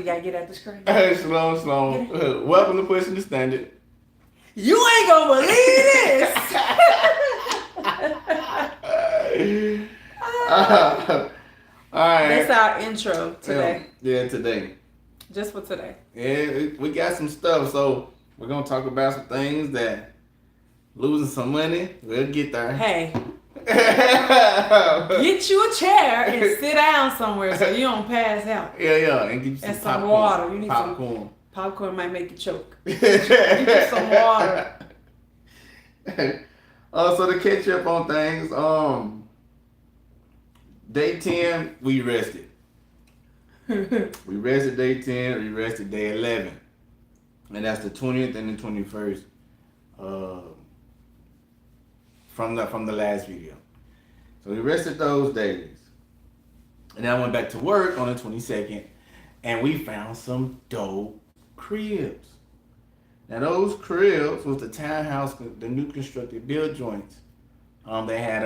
gotta get out the screen. Shalom. Welcome to Pushing the Standard. You ain't gonna believe this. All right. That's our intro today. Yeah, today. Just for today. Yeah, we got some stuff, so we're gonna talk about some things that losing some money. We'll get there. Hey, get you a chair and sit down somewhere so you don't pass out. Yeah, and get you and some some water. You need popcorn. some popcorn. Might make you choke. Get you some water. So to catch up on things, day 10 we rested. We rested day 10. We rested day 11, and that's the 20th and the 21st. From the last video. So we rested those days. And then I went back to work on the 22nd, and we found some dope cribs. Now those cribs was the townhouse, the new constructed build joints. They had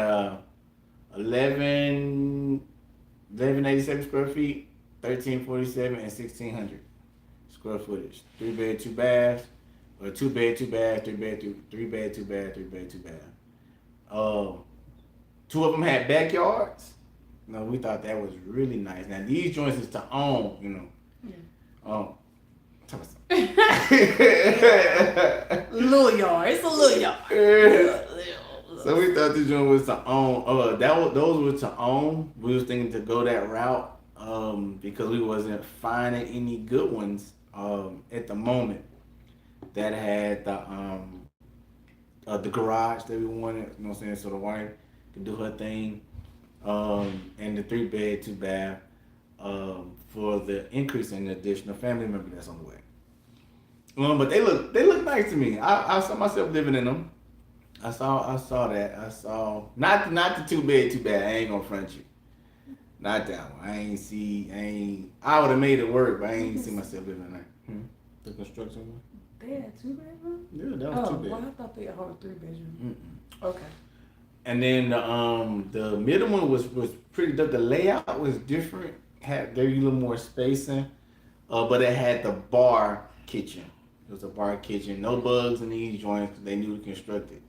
1187 square feet, 1347, and 1600 square footage. 3 bed, 2 baths, or 2 bed, 2 bath, 3 bed, 2 bed, 2 bath, 3 bed, 2 bath. 2 of them had backyards. No, we thought that was really nice. Now these joints is to own, you know. Yeah. Little yard. It's a little yard. So we thought this joint was to own. Those were to own. We was thinking to go that route because we wasn't finding any good ones at the moment that had the garage that we wanted, you know what I'm saying, so the wife could do her thing, and the 3 bed, 2 bath, for the increase in the additional family member that's on the way. But they look nice to me. I saw myself living in them. I saw that. I saw not the 2 bed, 2 bath. I ain't gonna front you. Not that one. I would have made it work, but I ain't see myself living in there. The construction one. They had 2 bedrooms? Yeah, that was 2 bedrooms. Well, I thought they had 3 bedrooms. Okay. And then the middle one was pretty dope. The layout was different. Gave you a little more spacing, but it had the bar kitchen. It was a bar kitchen. No bugs in these joints because they newly constructed.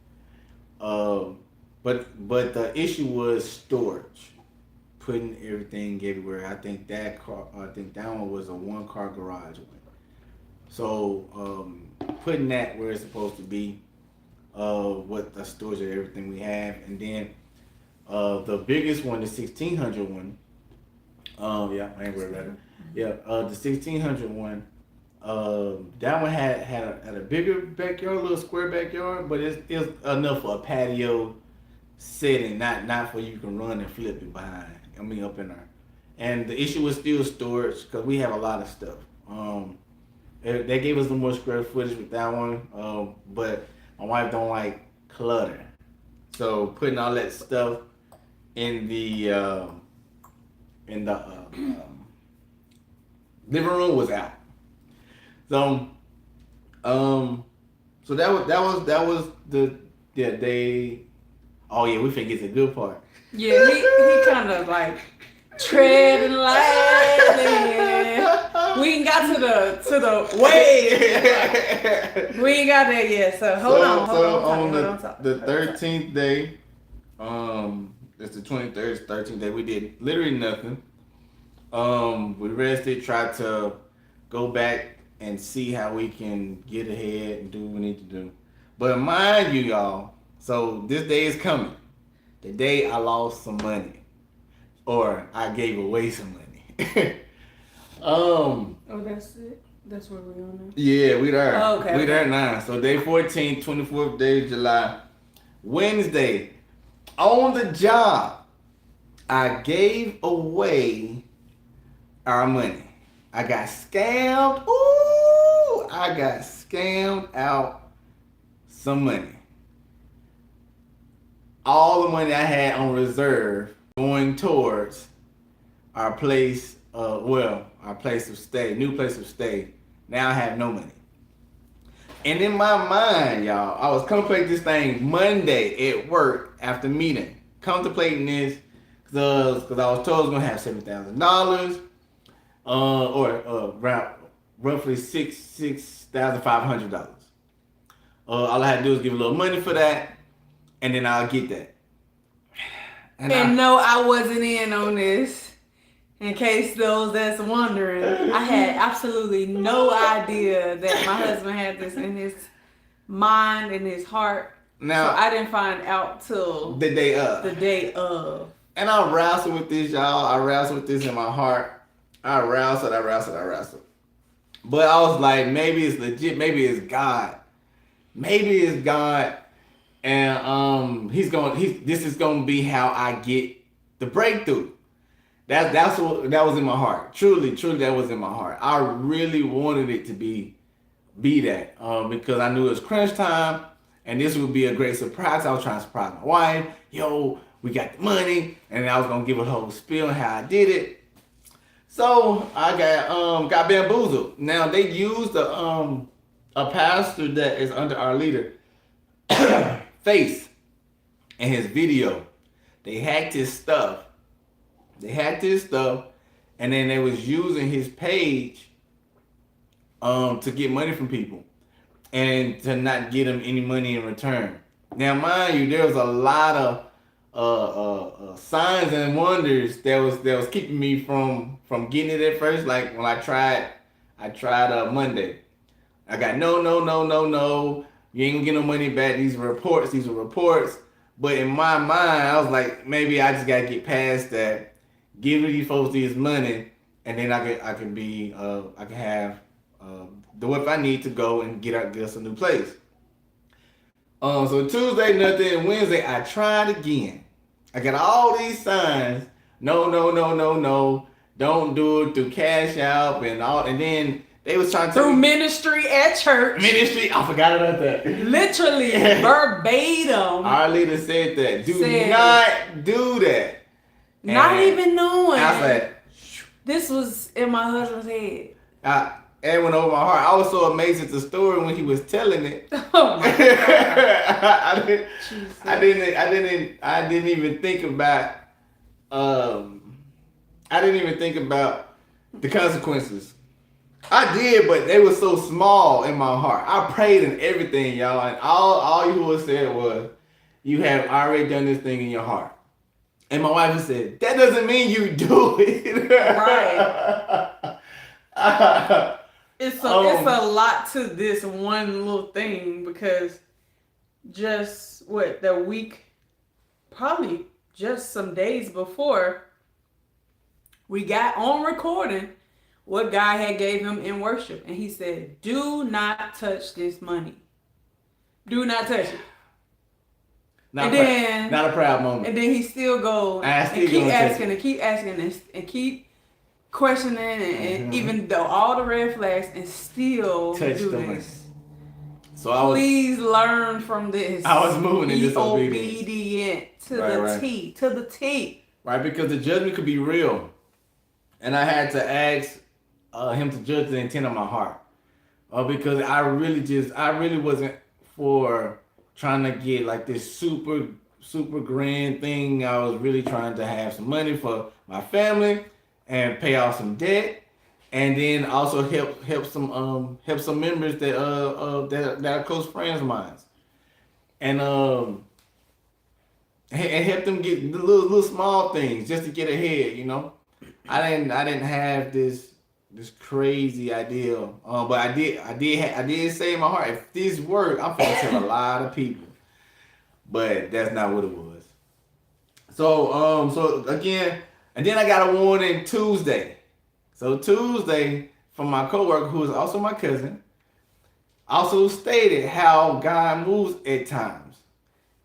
But the issue was storage, putting everything everywhere. I think that one was a 1-car garage one. So putting that where it's supposed to be, with the storage of everything we have, and then the biggest one, the 1600 one. Yeah, I ain't worried about it. Yeah, the 1600 one. That one had a bigger backyard, a little square backyard, but it's enough for a patio setting, not for you can run and flip it behind. I mean, up in there. And the issue was still storage because we have a lot of stuff. They gave us some more square footage with that one, but my wife don't like clutter, so putting all that stuff in the living room was out. So that was the day. Oh yeah, we think it's a good part. Yeah, he kind of like treading lightly. We ain't got to the way. We ain't got there yet. So hold on. The 13th day, it's the 23rd, 13th day. We did literally nothing. We rested, tried to go back and see how we can get ahead and do what we need to do. But mind you, y'all, so this day is coming. The day I lost some money, or I gave away some money. Oh, that's it. That's where we on now. Yeah, we there. Oh, okay. We there now. So day 14, 24th day of July, Wednesday, on the job, I gave away our money. I got scammed. Ooh, I got scammed out some money. All the money I had on reserve going towards our place, our place of stay, new place of stay. Now I have no money. And in my mind, y'all, I was contemplating this thing Monday at work after meeting. Contemplating this because I was told I was going to have $7,000. or around roughly $6,500. All I had to do is give a little money for that, and then I'll get that. And no, I wasn't in on this. In case those that's wondering, I had absolutely no idea that my husband had this in his mind and his heart. Now, so I didn't find out till the day of. The day of. And I wrestled with this, y'all. I wrestled with this in my heart. I wrestled. But I was like, maybe it's legit. Maybe it's God. Maybe it's God. And this is gonna be how I get the breakthrough. That was in my heart. Truly, that was in my heart. I really wanted it to be that because I knew it was crunch time, and this would be a great surprise. I was trying to surprise my wife. Yo, we got the money, and I was gonna give a whole spiel on how I did it. So I got bamboozled. Now they used a pastor that is under our leader face in his video. They hacked his stuff. And then they was using his page to get money from people and to not get them any money in return. Now, mind you, there was a lot of signs and wonders that was keeping me from getting it at first. Like when I tried Monday. I got no. You ain't gonna get no money back. These were reports. But in my mind, I was like, maybe I just gotta get past that. Give these folks this money, and then I can have the what I need to go and get us a new place. So Tuesday nothing, Wednesday I tried again. I got all these signs. No. Don't do it through Cash App and all, and then they was trying to through ministry at church. Ministry, I forgot about that. Literally verbatim. Our leader said that. Do not do that. Not even knowing. I was like, this was in my husband's head. It went over my heart. I was so amazed at the story when he was telling it. Oh my God. I didn't even think about the consequences. I did, but they were so small in my heart. I prayed and everything, y'all, and all you would said was, you have already done this thing in your heart. And my wife said, that doesn't mean you do it. Right. It's a lot to this one little thing, because just the week, probably just some days before, we got on recording what God had gave him in worship. And he said, do not touch this money. Do not touch it. Not a proud moment. And then he still goes and keep asking and keep questioning and even though all the red flags and still do this. So please learn from this. I was moving in disobedience. Obedient to the T. Right, because the judgment could be real. And I had to ask him to judge the intent of my heart. Because I really wasn't for trying to get like this super grand thing. I was really trying to have some money for my family and pay off some debt, and then also help some members that are close friends of mine, and help them get the little small things just to get ahead. You know, I didn't have this crazy idea, but I did say in my heart, if this works, I'm gonna tell a lot of people. But that's not what it was. So again, and then I got a warning Tuesday. So Tuesday from my coworker, who is also my cousin, also stated how God moves at times,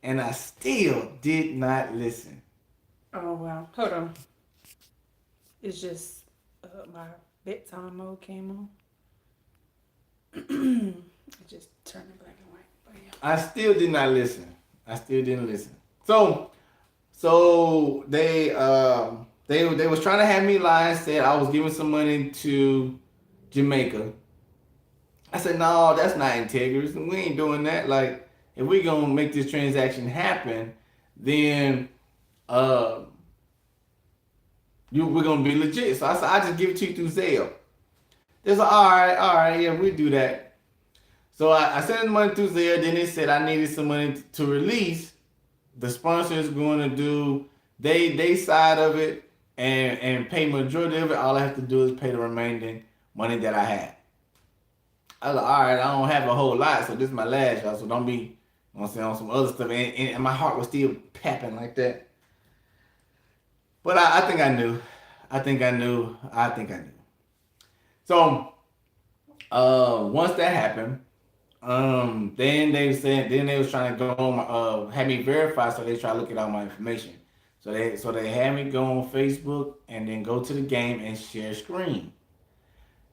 and I still did not listen. Oh wow! Hold on. It's just my bedtime mode came on. I just turned it black and white. But yeah. I still did not listen. So they was trying to have me lie and said I was giving some money to Jamaica. I said, no, that's not integrous. We ain't doing that. Like, if we gonna make this transaction happen, then we're gonna be legit. So I said, I just give it to you through Zelle. They said, all right, yeah, we do that. So I sent the money through Zelle. Then they said I needed some money to release. The sponsor is going to do they side of it and pay majority of it. All I have to do is pay the remaining money that I had. I was like, all right, I don't have a whole lot, so this is my last, y'all. So don't be, on some other stuff. And my heart was still papping like that. But I think I knew. I think I knew. So once that happened, then they was trying to go on had me verify, so they try to look at all my information. So they had me go on Facebook and then go to the game and share screen.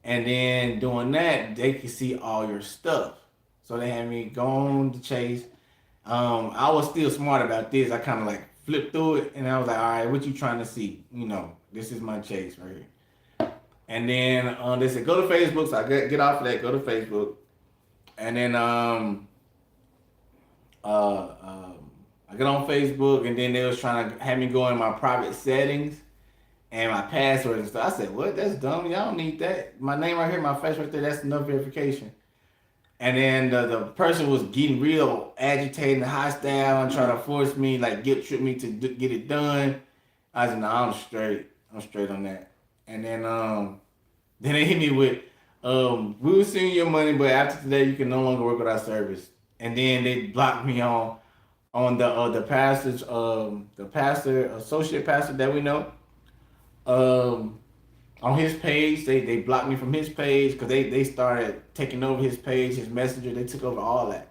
And then doing that, they can see all your stuff. So they had me go on the chase. I was still smart about this. I kind of like flipped through it, and I was like, all right, what you trying to see? This is my chase right here. And then they said, go to Facebook. So I get off of that, go to Facebook. And then I get on Facebook, and then they was trying to have me go in my private settings and my password and stuff. I said, what? That's dumb. Y'all don't need that. My name right here, my face right there, that's enough verification. And then the person was getting real agitated and hostile and trying to force me, like guilt-trip me to get it done. I said, no, I'm straight. I'm straight on that. And then they hit me with, we will send you your money, but after today, you can no longer work with our service. And then they blocked me on the pastor's, associate pastor that we know. On his page, they blocked me from his page because they started taking over his page, his messenger. They took over all that.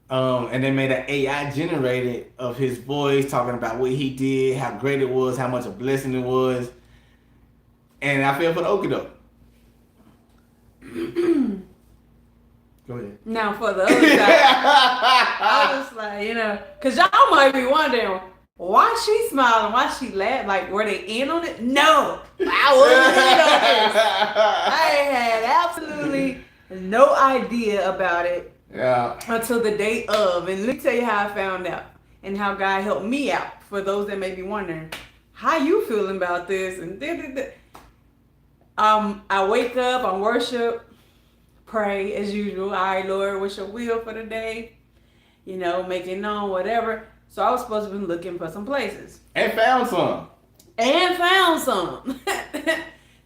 And they made an AI generated of his voice talking about what he did, how great it was, how much a blessing it was. And I fell for the okie doke. Go ahead. Now for the other side, I was like, because y'all might be wondering, why she smiling? Why she laugh? Like, were they in on it? No, I wasn't in on this. I had absolutely no idea about it until the day of. And let me tell you how I found out and how God helped me out. For those that may be wondering, how you feeling about this? And I wake up, I worship, pray as usual. All right, Lord, what's your will for the day? Make it known, whatever. So I was supposed to be looking for some places. And found some.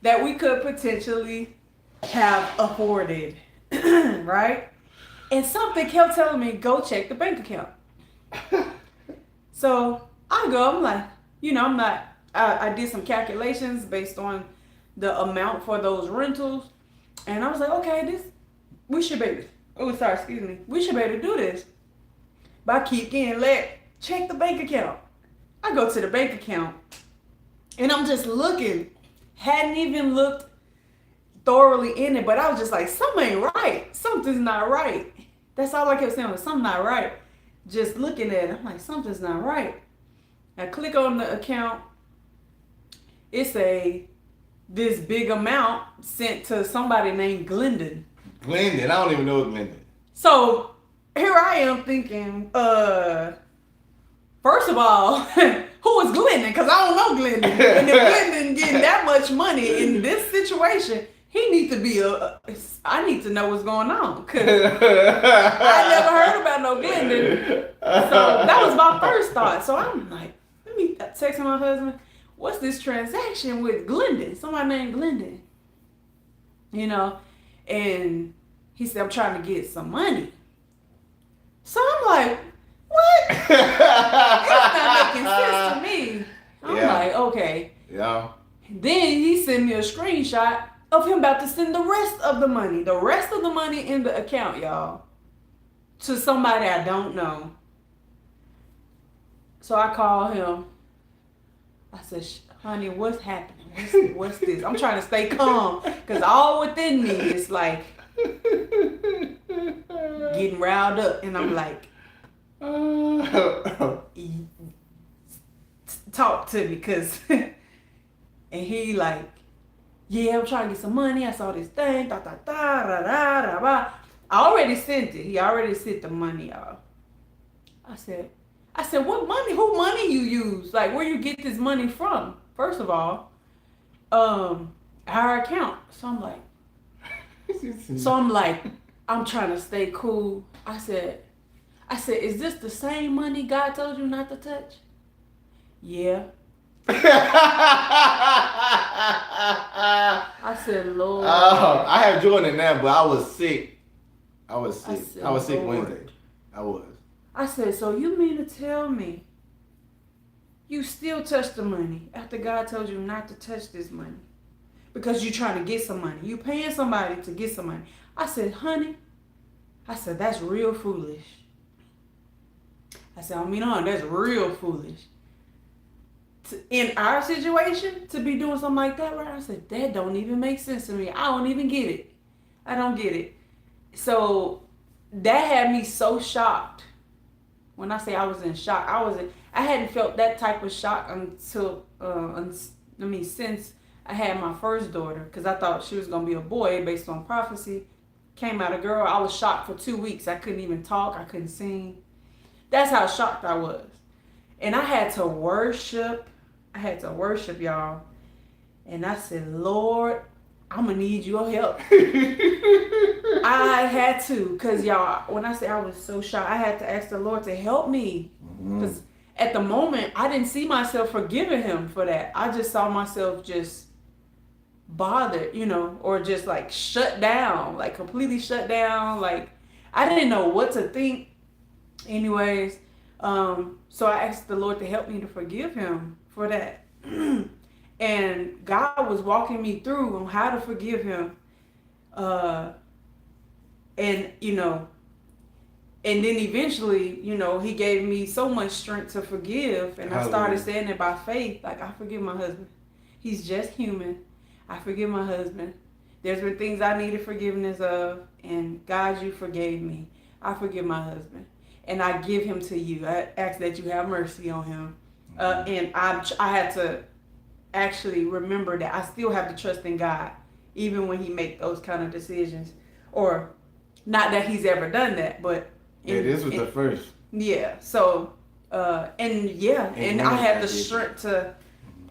That we could potentially have afforded. Right? And something kept telling me, go check the bank account. So I go, I'm like, I did some calculations based on the amount for those rentals. And I was like, okay, we should be able to do this. But I keep getting check the bank account. I go to the bank account and I'm just looking. Hadn't even looked thoroughly in it, but I was just like, something ain't right. Something's not right. That's all I kept saying was something's not right. Just looking at it, I'm like, something's not right. I click on the account. It's this big amount sent to somebody named Glendon. Glendon? I don't even know Glendon. So here I am thinking, first of all, who is Glendon? Because I don't know Glendon. And if Glendon getting that much money in this situation, he needs to be I need to know what's going on. Because I never heard about no Glendon. So that was my first thought. So I'm like, let me text my husband, what's this transaction with Glendon? Somebody named Glendon. And he said, I'm trying to get some money. So I'm like, what? It's not making sense to me. I'm like, okay. Yeah. Then he sent me a screenshot of him about to send the rest of the money in the account, y'all, to somebody I don't know. So I call him. I said, honey, what's happening? What's this? I'm trying to stay calm because all within me is like getting riled up, and I'm like, talk to me, cause and he like, yeah, I'm trying to get some money. I saw this thing, I already sent it. He already sent the money, y'all. I said, what money? Who money you use? Like, where you get this money from? First of all, our account. So I'm like, I'm trying to stay cool. I said, is this the same money God told you not to touch? Yeah. I said, Lord. Oh, I have Jordan now, but I was sick. I was sick Lord. Wednesday. I was. I said, so you mean to tell me you still touch the money after God told you not to touch this money? Because you're trying to get some money. You paying somebody to get some money. I said, honey, that's real foolish. I said, that's real foolish. In our situation, to be doing something like that, right? I said, that don't even make sense to me. I don't even get it. I don't get it. So that had me so shocked. When I say I was in shock, I hadn't felt that type of shock until, since I had my first daughter, because I thought she was going to be a boy based on prophecy. Came out a girl. I was shocked for 2 weeks. I couldn't even talk. I couldn't sing. That's how shocked I was. And I had to worship. Y'all. And I said, Lord, I'm going to need your help. I had to, because y'all, when I say I was so shocked, I had to ask the Lord to help me. Because at the moment, I didn't see myself forgiving him for that. I just saw myself just bothered, or just like shut down, like completely shut down. Like I didn't know what to think. Anyways, so I asked the Lord to help me to forgive him for that. And God was walking me through on how to forgive him. And then eventually, he gave me so much strength to forgive. And I started saying it by faith. Like, I forgive my husband. He's just human. I forgive my husband. There's been things I needed forgiveness of. And God, you forgave me. I forgive my husband. And I give him to you. I ask that you have mercy on him. And I had to actually remember that I still have to trust in God, even when he make those kind of decisions. Or not that he's ever done that, but this was the first. Yeah. So and I had the strength to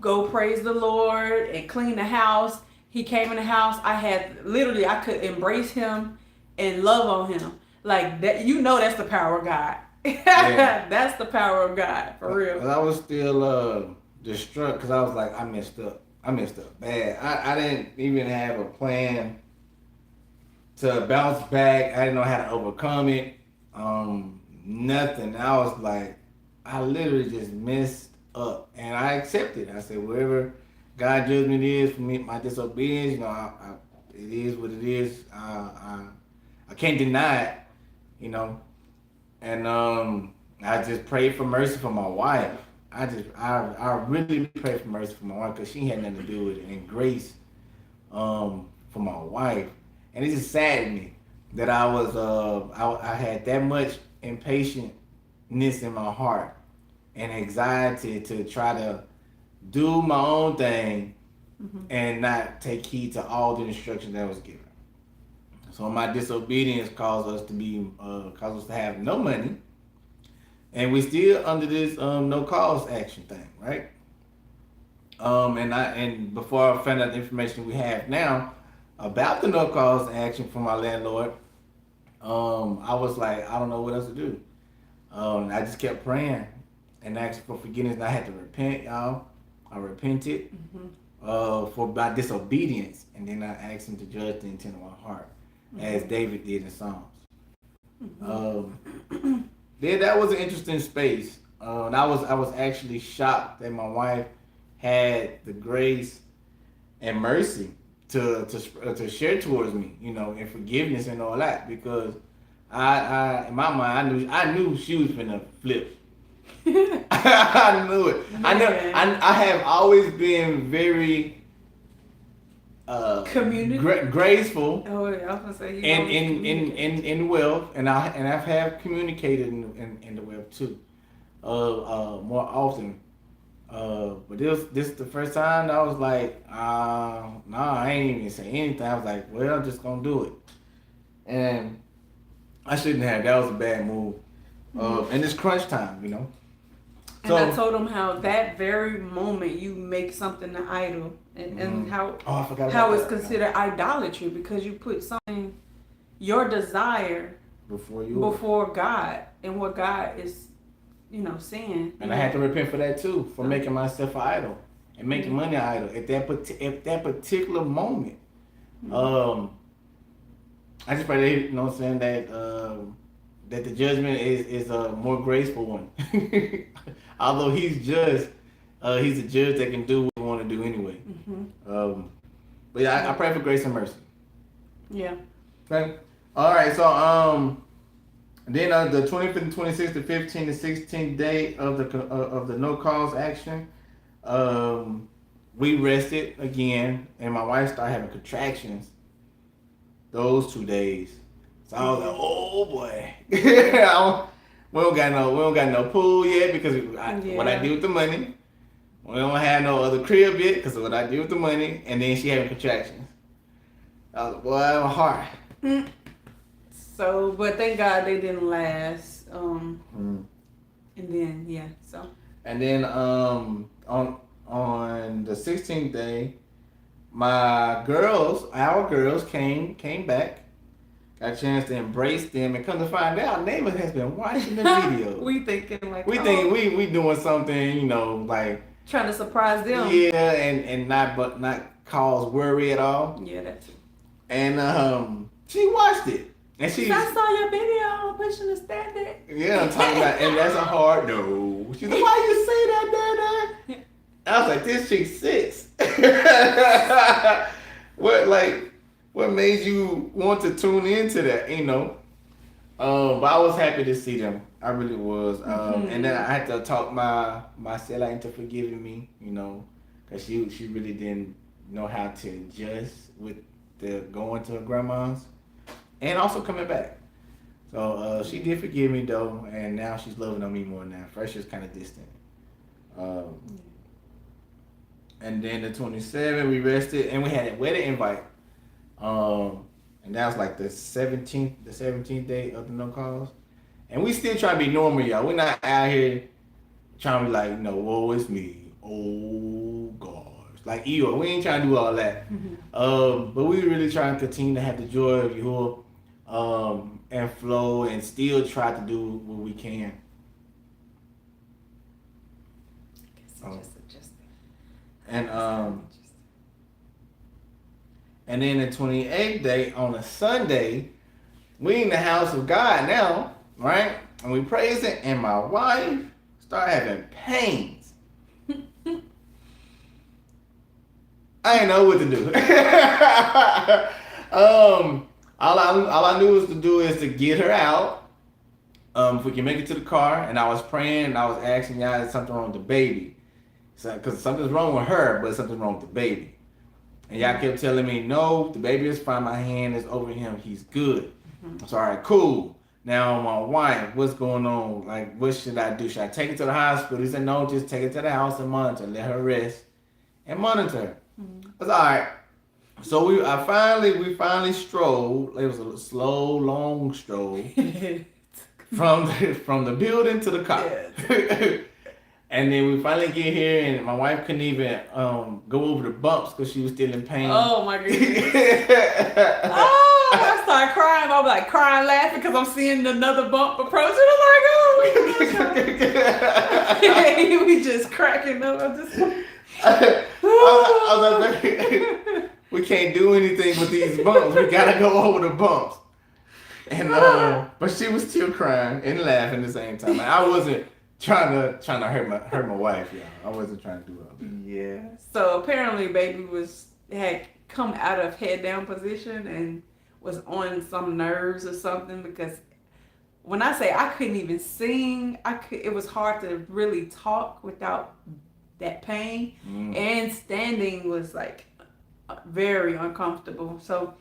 go praise the Lord and clean the house. He came in the house. I could embrace him and love on him. Like that, that's the power of God. Yeah. That's the power of God, for real. I was still distraught because I was like, I messed up bad. I didn't even have a plan to bounce back. I didn't know how to overcome it. Nothing. I was like, I literally just messed up, and I accepted. I said, wherever God judgment is for me, my disobedience, it is what it is. I can't deny it, and I just prayed for mercy for my wife. I really prayed for mercy for my wife because she had nothing to do with it, and grace for my wife. And it just saddened me that I was I had that much impatientness in my heart and anxiety to try to do my own thing and not take heed to all the instructions that was given. So my disobedience caused us to have no money, and we still under this no cause action thing, right? And before I found out the information we have now about the no cause action from my landlord, I was like, I don't know what else to do. I just kept praying and asking for forgiveness, and I had to repent, y'all. I repented for my disobedience, and then I asked him to judge the intent of my heart, as David did in Psalms. Then that was an interesting space. And I was actually shocked that my wife had the grace and mercy to share towards me, and forgiveness and all that, because I in my mind I knew she was finna flip. I knew it. I have always been very graceful. Oh, I was gonna say in wealth, and I have communicated in the wealth too, more often. But this is the first time I was like, nah, I ain't even say anything. I was like, well, I'm just gonna do it, and I shouldn't have. That was a bad move. And it's crunch time, And I told him how that very moment you make something an idol, and how I forgot how about it's considered idolatry because you put something, your desire before God and what God is, saying. And I had to repent for that too, for making myself an idol and making money an idol at that particular moment. I just pray that, what I'm saying, that the judgment is a more graceful one. Although he's just he's a judge that can do what he want to do anyway. But yeah, I pray for grace and mercy. Yeah. Okay. All right. So then the 25th and 26th, the 15th and 16th day of the no cause action, we rested again, and my wife started having contractions those 2 days. So I was like, oh boy. we don't got no pool yet because what I do with the money. We don't have no other crib yet because of what I do with the money. And then she having contractions. I was like, boy, my heart. So, but thank God they didn't last. And then so. And then on the 16th day, our girls came back. Got a chance to embrace them, and come to find out, our neighbor has been watching the video. We thinking like we doing something, like trying to surprise them. Yeah, and not cause worry at all. Yeah, that's true. And she watched it, and I saw your video pushing the stand. Yeah, I'm talking about, and that's a hard no. She's like, why you say that, Dad? I was like, this chick 6. What made you want to tune into that, But I was happy to see them. I really was. And then I had to talk my Stella into forgiving me, because she really didn't know how to adjust with the going to her grandma's and also coming back. So she did forgive me though, and now she's loving on me more now. First she was kind of distant. And then the 27th we rested, and we had a wedding invite. And that was like the 17th day of the no cause. And we still try to be normal, y'all. We're not out here trying to be like, woe is me. Oh gosh. Like Eeyore. We ain't trying to do all that. But we really trying to continue to have the joy of YAHUAH and flow, and still try to do what we can. And then the 28th day on a Sunday, we in the house of God now, right? And we praising, and my wife started having pains. I didn't know what to do. All I knew was to do is to get her out. If we can make it to the car, and I was praying, and I was asking y'all, is something wrong with the baby? Because something's wrong with her, but something's wrong with the baby. And y'all kept telling me, no, the baby is fine. My hand is over him. He's good. So, all right, cool. Now, my wife, what's going on? Like, what should I do? Should I take her to the hospital? He said, no, just take her to the house and monitor. Let her rest and monitor her. I was all right. So we finally strolled. It was a slow, long stroll from the building to the car. And then we finally get here, and my wife couldn't even go over the bumps because she was still in pain. Oh my goodness! I started crying. I was like crying, laughing because I'm seeing another bump approaching. I'm like, oh, we just cracking up. I was like, we can't do anything with these bumps. We gotta go over the bumps. And but she was still crying and laughing at the same time. And I wasn't trying to hurt my wife, y'all. I wasn't trying to do all that. Yeah. So apparently, baby had come out of head down position and was on some nerves or something, because when I say I couldn't even sing, it was hard to really talk without that pain, and standing was like very uncomfortable. So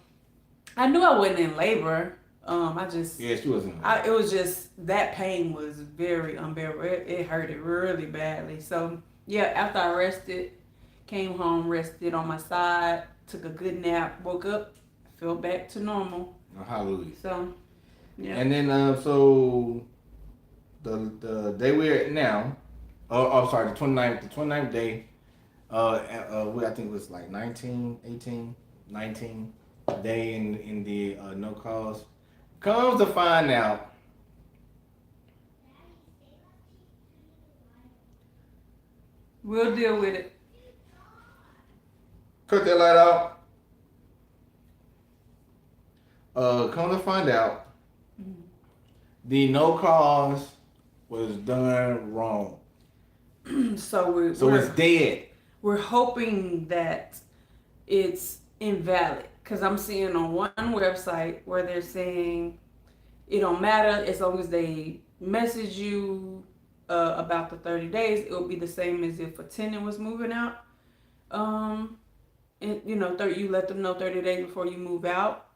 I knew I wasn't in labor. She wasn't. It was just that pain was very unbearable. It hurted really badly. So yeah, after I rested, came home, rested on my side, took a good nap, woke up, felt back to normal. Oh, hallelujah. So yeah. And then so the day we're at now, Oh, sorry, the 29th day. I think it was like 19, 18, 19 day in the no cause. Comes to find out, We'll deal with it. cut that light out. Come to find out, the no cause was done wrong. So it's dead. We're hoping that it's invalid because I'm seeing on one website where they're saying it don't matter as long as they message you about the 30 days. It'll be the same as if a tenant was moving out. And you let them know 30 days before you move out.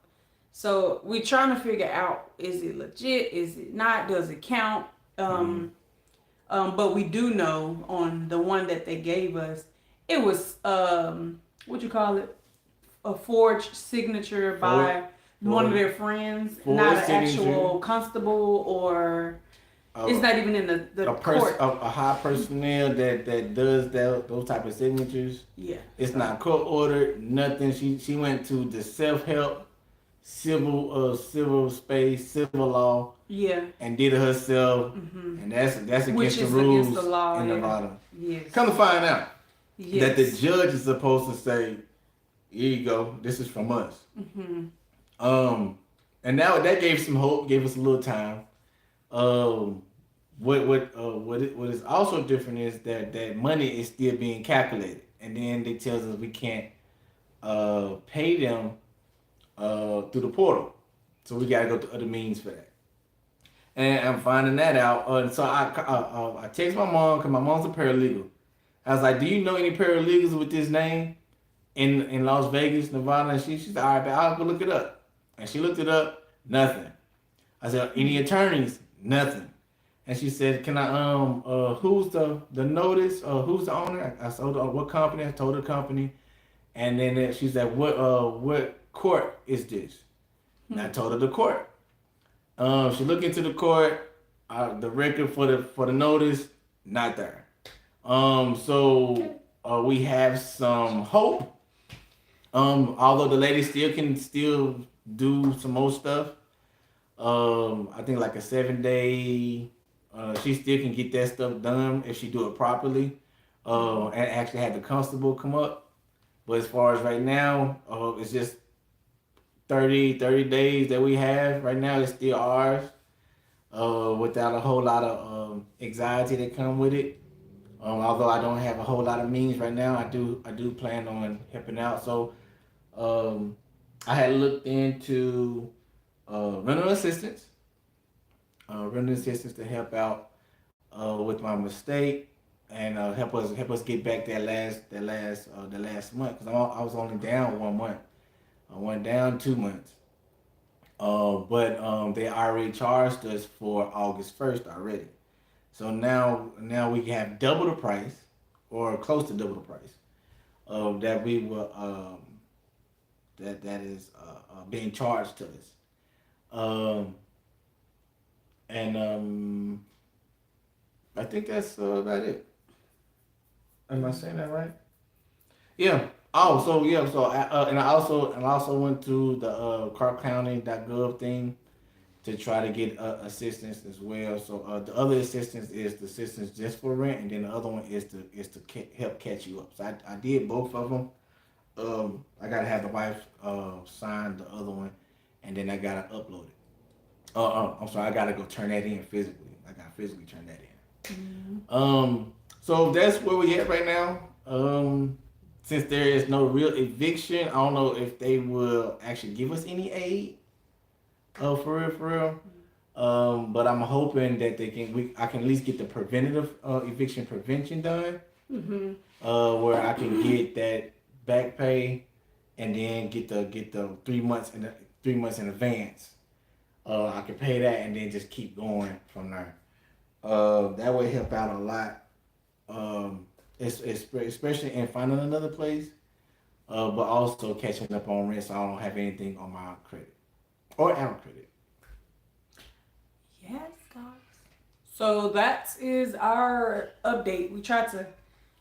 So we're trying to figure out, is it legit? Is it not? Does it count? But we do know on the one that they gave us, it was what you call it, a forged signature by one of their friends, not an actual constable or it's not even in the court. A high personnel that does those type of signatures. Yeah, it's not court ordered. Nothing. She went to the self-help civil space, civil law. Yeah. And did it herself, and that's against the rules against the law, in Nevada. Yes. Come to find out that the judge is supposed to say, "Here you go. This is from us." And now that gave some hope, gave us a little time. What is also different is that money is still being calculated, and then they tells us we can't pay them through the portal, so we gotta go through other means for that. And I'm finding that out. So I text my mom because my mom's a paralegal. I was like, "Do you know any paralegals with this name in Las Vegas, Nevada?" And she said, "All right, I'll go look it up." And she looked it up. Nothing. I said, "Any attorneys?" Nothing. And she said, "Can I who's the notice? Who's the owner?" I told her what company. I told her the company, and then she said, "What court is this?" And I told her the court. She looked into the court, the record for the notice, not there. So we have some hope. Although the lady can do some more stuff. I think like a 7-day. She still can get that stuff done if she do it properly. And actually had the constable come up. But as far as right now, it's just 30 days that we have right now. It's still ours, without a whole lot of anxiety that come with it. Although I don't have a whole lot of means right now, I do plan on helping out. So I had looked into rental assistance to help out with my mistake and help us get back that last month, because I was only down 1 month. I went down 2 months. But they already charged us for August 1st already. So now we have double the price, or close to double the price, that we will that is being charged to us. And I think that's about it. Am I saying that right? Yeah. Oh, so yeah. So I also went to the ClarkCounty.gov thing to try to get assistance as well. So the other assistance is the assistance just for rent, and then the other one is to help catch you up. So I did both of them. I gotta have the wife sign the other one, and then I gotta upload it. I'm sorry, I gotta go turn that in physically. I gotta physically turn that in. So that's where we at right now. Since there is no real eviction, I don't know if they will actually give us any aid. For real. But I'm hoping that I can at least get the preventative eviction prevention done. Where I can get that back pay, and then get the 3 months in advance. I can pay that and then just keep going from there. That would help out a lot. Especially in finding another place, but also catching up on rent, so I don't have anything on my credit or out of credit. Yes, guys. So that is our update. We tried to,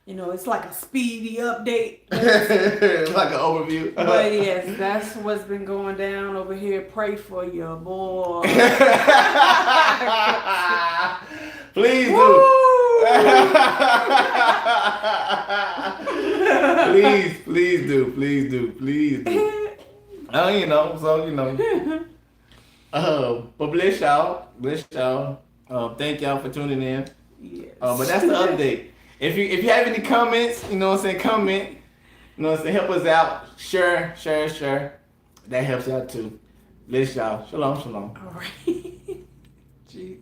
it's like a speedy update. Like an overview. But yes, that's what's been going down over here. Pray for your boy. Please do. please do. But bless y'all. Thank y'all for tuning in. Yes. But that's the update. If you have any comments, comment. Help us out. Share. That helps out too. Bless y'all. Shalom. All right. Jeez.